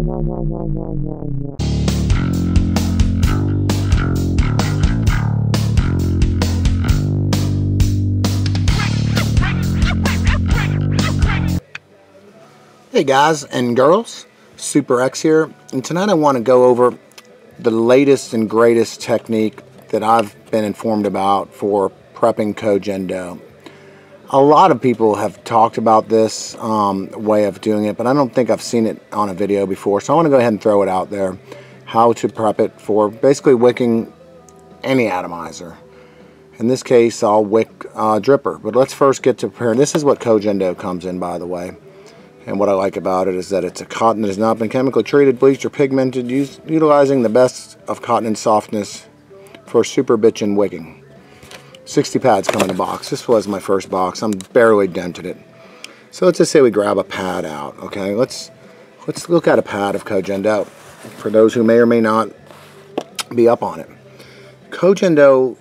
Hey guys and girls, Super X here, and tonight I want to go over the latest and greatest technique that I've been informed about for prepping cogendo. A lot of people have talked about this way of doing it, but I don't think I've seen it on a video before, so I want to go ahead and throw it out there. How to prep it for basically wicking any atomizer. In this case, I'll wick dripper, but let's first get to preparing. This is what cogendo comes in, by the way. And what I like about it is that it's a cotton that has not been chemically treated, bleached, or pigmented, utilizing the best of cotton and softness for super bitchin' wicking. 60 pads come in a box. This was my first box. I'm barely dented it. So let's just say we grab a pad out. Okay, let's look at a pad of cogendo for those who may or may not be up on it. Cogendo,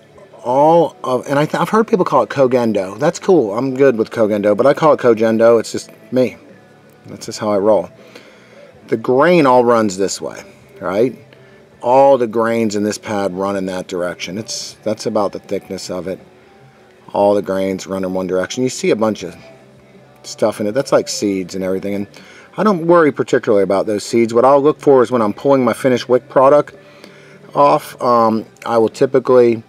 and I've heard people call it cogendo. That's cool. I'm good with cogendo, but I call it cogendo. It's just me. That's just how I roll. The grain all runs this way, right? All the grains in this pad run in that direction. That's about the thickness of it. All the grains run in one direction. You see a bunch of stuff in it. That's like seeds and everything. And I don't worry particularly about those seeds. What I'll look for is when I'm pulling my finished wick product off, I will typically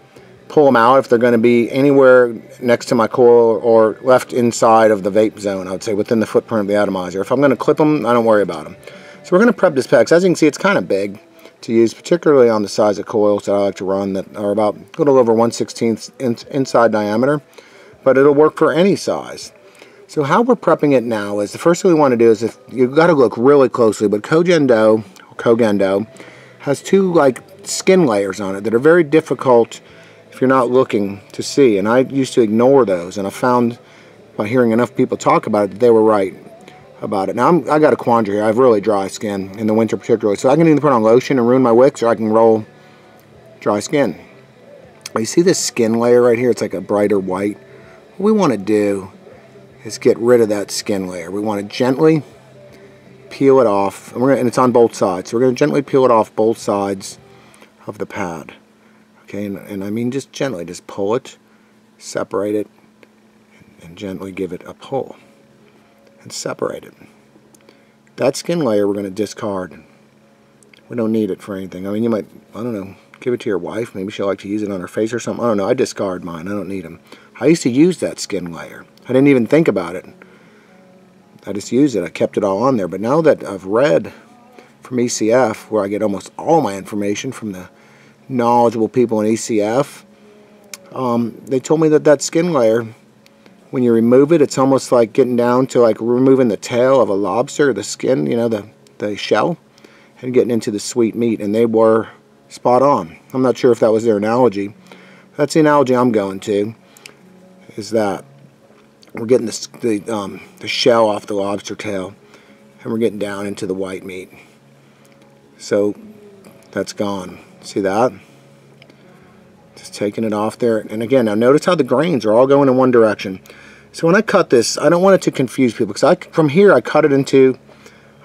pull them out if they're going to be anywhere next to my coil or left inside of the vape zone, I would say, within the footprint of the atomizer. If I'm going to clip them, I don't worry about them. So we're going to prep this pad, because as you can see, it's kind of big to use, particularly on the size of coils that I like to run that are about a little over 1/16 inside diameter, but it'll work for any size. So how we're prepping it now is, the first thing we want to do is, if you've got to look really closely, but cogendo has two like skin layers on it that are very difficult if you're not looking to see, and I used to ignore those, and I found by hearing enough people talk about it that they were right about it. Now I got a quandary here. I have really dry skin in the winter particularly, so I can either put on lotion and ruin my wicks, or I can roll dry skin. You see this skin layer right here? It's like a brighter white. What we want to do is get rid of that skin layer. We want to gently peel it off, and it's on both sides, so we're going to gently peel it off both sides of the pad. Okay, and I mean just gently, just pull it, separate it, and gently give it a pull, and separate it. That skin layer we're going to discard. We don't need it for anything. I mean, you might, I don't know, give it to your wife. Maybe she'll like to use it on her face or something. I don't know. I discard mine. I don't need them. I used to use that skin layer. I didn't even think about it. I just used it. I kept it all on there. But now that I've read from ECF, where I get almost all my information from the knowledgeable people in ECF, they told me that skin layer, when you remove it, it's almost like getting down to like removing the tail of a lobster, the skin, you know, the shell, and getting into the sweet meat. And they were spot on. I'm not sure if that was their analogy. That's the analogy I'm going to, is that we're getting the shell off the lobster tail, and we're getting down into the white meat. So that's gone. See that? Just taking it off there. And again, now notice how the grains are all going in one direction. So when I cut this, I don't want it to confuse people, because from here I cut it into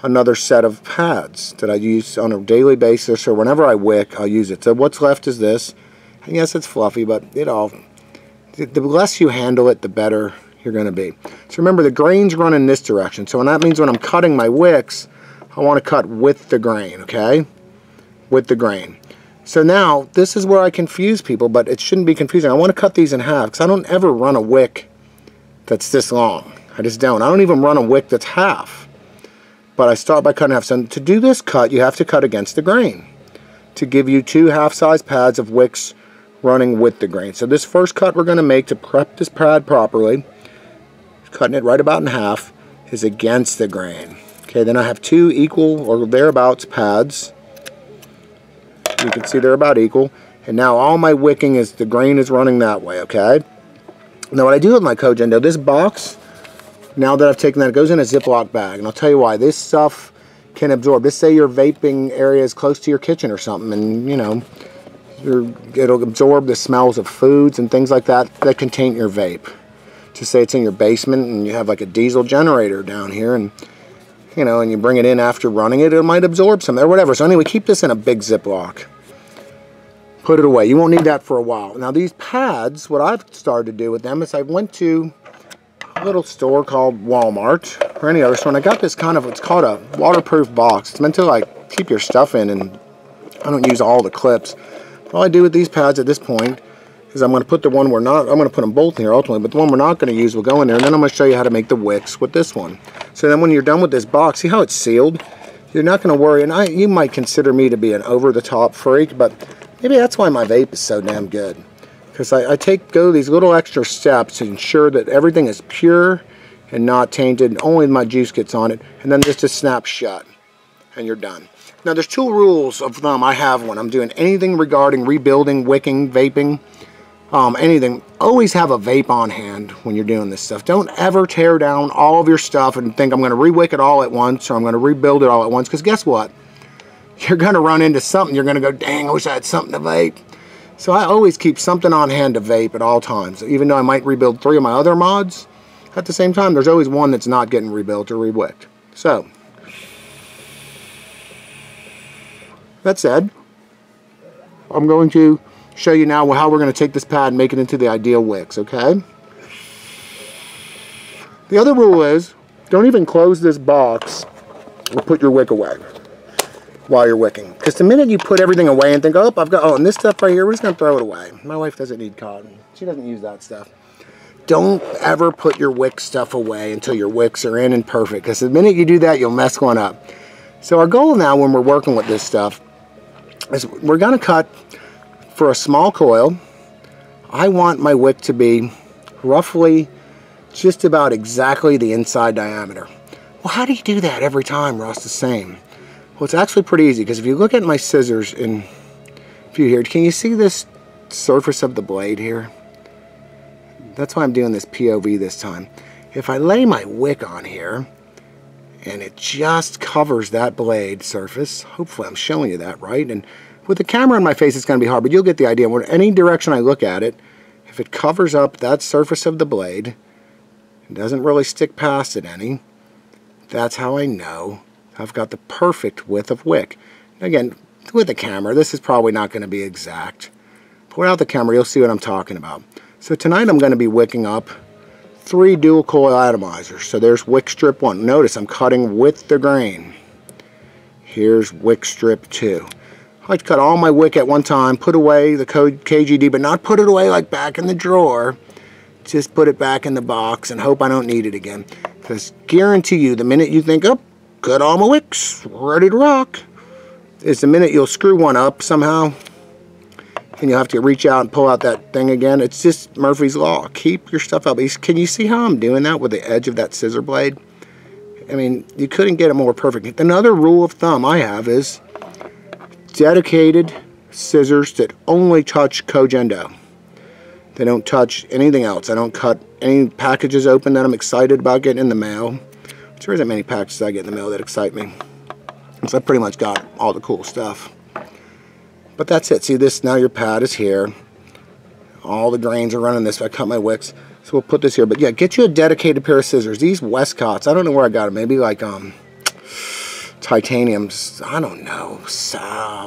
another set of pads that I use on a daily basis, or whenever I wick, I'll use it. So what's left is this. And yes, it's fluffy, but the less you handle it, the better you're going to be. So remember, the grains run in this direction. So that means when I'm cutting my wicks, I want to cut with the grain, okay? With the grain. So now, this is where I confuse people, but it shouldn't be confusing. I want to cut these in half, because I don't ever run a wick that's this long. I just don't. I don't even run a wick that's half. But I start by cutting half. So to do this cut, you have to cut against the grain to give you two half-size pads of wicks running with the grain. So this first cut we're going to make to prep this pad properly, cutting it right about in half, is against the grain. Okay, then I have two equal or thereabouts pads. You can see they're about equal. And now all my wicking is, the grain is running that way, okay? Now what I do with my cogendo, this box, now that I've taken that, it goes in a Ziploc bag. And I'll tell you why. This stuff can absorb. Let's say your vaping area is close to your kitchen or something, and you know, it'll absorb the smells of foods and things like that that can taint your vape. Just say it's in your basement and you have like a diesel generator down here, and you know, and you bring it in after running it, it might absorb some or whatever. So anyway, keep this in a big Ziploc. Put it away. You won't need that for a while. Now these pads, what I've started to do with them is I went to a little store called Walmart or any other store, and I got this kind of, it's called a waterproof box. It's meant to like keep your stuff in, and I don't use all the clips. All I do with these pads at this point is I'm going to put the one we're not, I'm going to put them both in here ultimately, but the one we're not going to use will go in there, and then I'm going to show you how to make the wicks with this one. So then when you're done with this box, see how it's sealed? You're not going to worry, and you might consider me to be an over-the-top freak, but maybe that's why my vape is so damn good. Because I go these little extra steps to ensure that everything is pure and not tainted, only my juice gets on it, and then just snap shut, and you're done. Now there's 2 rules of thumb I have when I'm doing anything regarding rebuilding, wicking, vaping, anything. Always have a vape on hand when you're doing this stuff. Don't ever tear down all of your stuff and think I'm going to re-wick it all at once or I'm going to rebuild it all at once, because guess what? You're going to run into something. You're going to go, dang, I wish I had something to vape. So I always keep something on hand to vape at all times. Even though I might rebuild 3 of my other mods, at the same time, there's always one that's not getting rebuilt or re-wicked. So, that said, I'm going to show you now how we're going to take this pad and make it into the ideal wicks, okay? The other rule is, don't even close this box or put your wick away while you're wicking. Because the minute you put everything away and think, oh, I've got, oh, and this stuff right here, we're just going to throw it away. My wife doesn't need cotton. She doesn't use that stuff. Don't ever put your wick stuff away until your wicks are in and perfect. Because the minute you do that, you'll mess one up. So our goal now when we're working with this stuff is we're going to cut for a small coil. I want my wick to be roughly just about exactly the inside diameter. Well, how do you do that every time, Ross? The same. Well, it's actually pretty easy, because if you look at my scissors in view here, can you see this surface of the blade here? That's why I'm doing this POV this time. If I lay my wick on here and it just covers that blade surface, hopefully I'm showing you that right, and with the camera in my face it's going to be hard, but you'll get the idea. Any direction I look at it, if it covers up that surface of the blade and doesn't really stick past it any, that's how I know I've got the perfect width of wick. Again, with the camera, this is probably not going to be exact. But without the camera, you'll see what I'm talking about. So tonight I'm going to be wicking up 3 dual coil atomizers. So there's wick strip 1. Notice I'm cutting with the grain. Here's wick strip 2. I like to cut all my wick at one time, put away the KGD, but not put it away like back in the drawer. Just put it back in the box and hope I don't need it again. Because guarantee you, the minute you think, oh, got all my wicks, ready to rock, is the minute you'll screw one up somehow and you'll have to reach out and pull out that thing again. It's just Murphy's Law. Keep your stuff up. Can you see how I'm doing that with the edge of that scissor blade? I mean, you couldn't get it more perfect. Another rule of thumb I have is dedicated scissors that only touch cogendo. They don't touch anything else. I don't cut any packages open that I'm excited about getting in the mail. There isn't many packages I get in the mail that excite me. So I pretty much got all the cool stuff. But that's it. See this, now your pad is here. All the grains are running this way. I cut my wicks. So we'll put this here. But yeah, get you a dedicated pair of scissors. These Westcotts, I don't know where I got them. Maybe like titaniums, I don't know,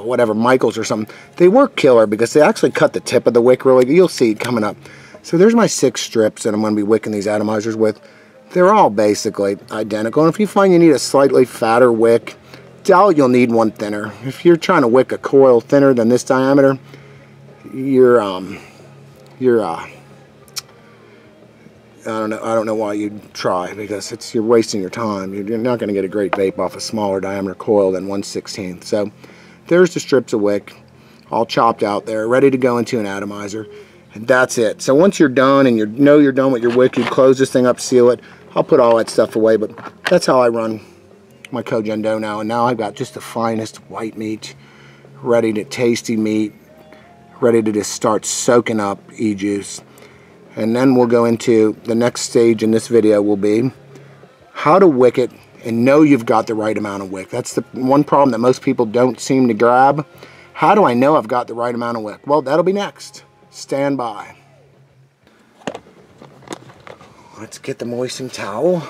whatever, Michaels or something. They work killer because they actually cut the tip of the wick really good. You'll see it coming up. So there's my 6 strips that I'm going to be wicking these atomizers with. They're all basically identical, and if you find you need a slightly fatter wick, doubt you'll need one thinner. If you're trying to wick a coil thinner than this diameter, I don't know why you'd try, because you're wasting your time. You're not going to get a great vape off a smaller diameter coil than 1/16. So there's the strips of wick, all chopped out there, ready to go into an atomizer. And that's it. So once you're done and you know you're done with your wick, you close this thing up, seal it. I'll put all that stuff away, but that's how I run my cogendo now. And now I've got just the finest white meat, ready to tasty meat, ready to just start soaking up e-juice. And then we'll go into the next stage in this video will be how to wick it and know you've got the right amount of wick. That's the one problem that most people don't seem to grab. How do I know I've got the right amount of wick? Well, that'll be next. Stand by. Let's get the moistened towel.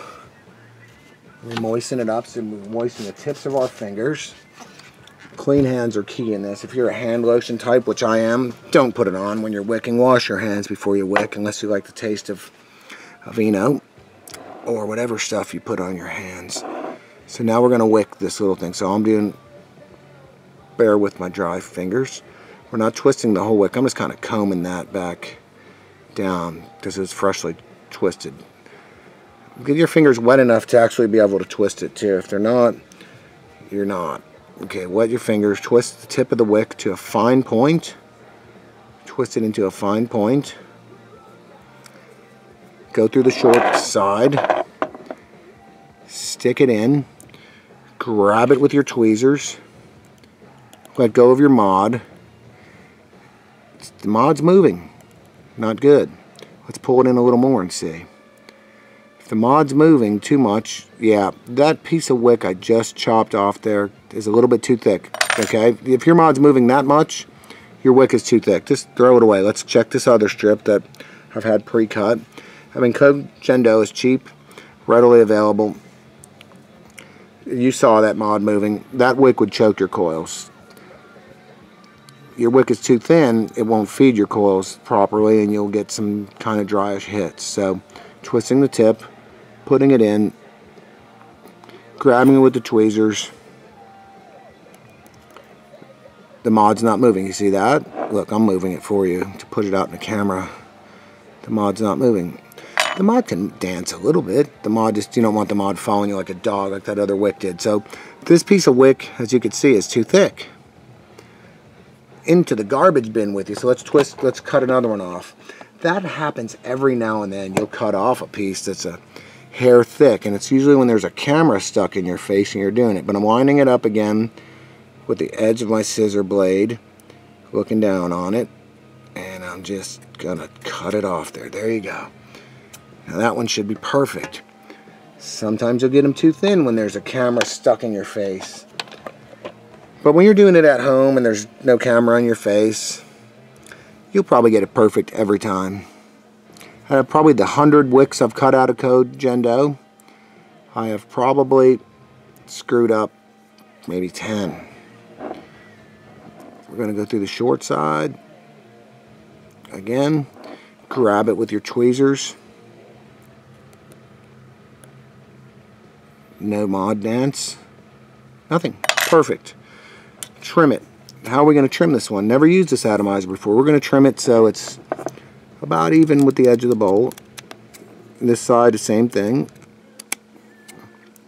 We moisten it up, so we moisten the tips of our fingers. Clean hands are key in this. If you're a hand lotion type, which I am, don't put it on when you're wicking. Wash your hands before you wick, unless you like the taste of vino or whatever stuff you put on your hands. So now we're going to wick this little thing. So I'm doing, bear with my dry fingers. We're not twisting the whole wick. I'm just kind of combing that back down because it's freshly twisted. Get your fingers wet enough to actually be able to twist it too. If they're not, you're not. Okay, wet your fingers, twist the tip of the wick to a fine point. Twist it into a fine point. Go through the short side. Stick it in. Grab it with your tweezers. Let go of your mod. The mod's moving. Not good. Let's pull it in a little more and see. If the mod's moving too much, yeah, that piece of wick I just chopped off there is a little bit too thick. Okay, if your mod's moving that much, your wick is too thick. Just throw it away. Let's check this other strip that I've had pre-cut. I mean, cendo is cheap, readily available. You saw that mod moving. That wick would choke your coils. Your wick is too thin, it won't feed your coils properly, and you'll get some kind of dryish hits. So, twisting the tip, putting it in, grabbing it with the tweezers. The mod's not moving. You see that? Look, I'm moving it for you to put it out in the camera. The mod's not moving. The mod can dance a little bit. The mod just, you don't want the mod following you like a dog like that other wick did. So this piece of wick, as you can see, is too thick. Into the garbage bin with you. So let's cut another one off. That happens every now and then. You'll cut off a piece that's a hair thick, and it's usually when there's a camera stuck in your face and you're doing it. But I'm winding it up again with the edge of my scissor blade, looking down on it, and I'm just gonna cut it off there. There you go. Now that one should be perfect. Sometimes you'll get them too thin when there's a camera stuck in your face. But when you're doing it at home and there's no camera on your face, you'll probably get it perfect every time. Probably the 100 wicks I've cut out of cendo, I have probably screwed up maybe 10. We're going to go through the short side. Again, grab it with your tweezers. No mod dance. Nothing. Perfect. Trim it. How are we going to trim this one? Never used this atomizer before. We're going to trim it so it's about even with the edge of the bowl. This side, the same thing.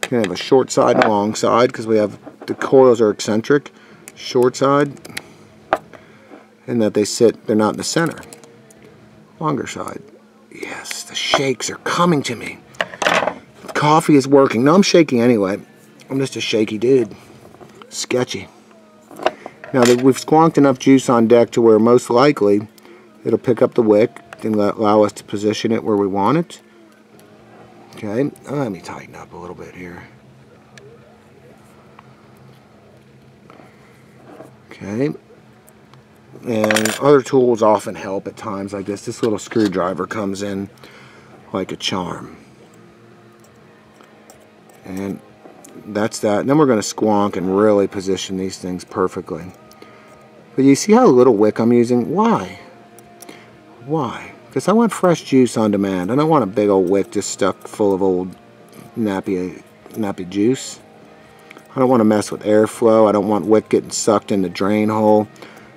We're going to have a short side and a long side because we have the coils are eccentric. Short side, and that they're not in the center. Longer side. Yes, the shakes are coming to me. Coffee is working. No, I'm shaking anyway. I'm just a shaky dude. Sketchy. Now that we've squonked enough juice on deck to where most likely it'll pick up the wick and allow us to position it where we want it. Okay, let me tighten up a little bit here. Okay, and other tools often help at times like this. This little screwdriver comes in like a charm. And that's that. And then we're going to squonk and really position these things perfectly. But you see how little wick I'm using? Why? Why? Because I want fresh juice on demand. I don't want a big old wick just stuck full of old nappy juice. I don't want to mess with airflow. I don't want wick getting sucked in the drain hole.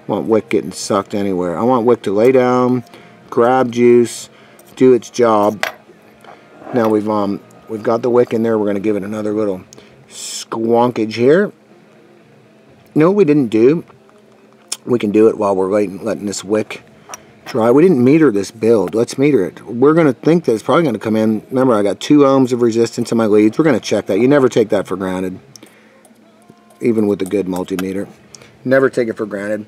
I want wick getting sucked anywhere. I want wick to lay down, grab juice, do its job. Now we've got the wick in there. We're going to give it another little squonkage here. You know what we didn't do? We can do it while we're letting this wick dry. We didn't meter this build. Let's meter it. We're going to think that it's probably going to come in. Remember, I got 2 ohms of resistance in my leads. We're going to check that. You never take that for granted, even with a good multimeter. Never take it for granted.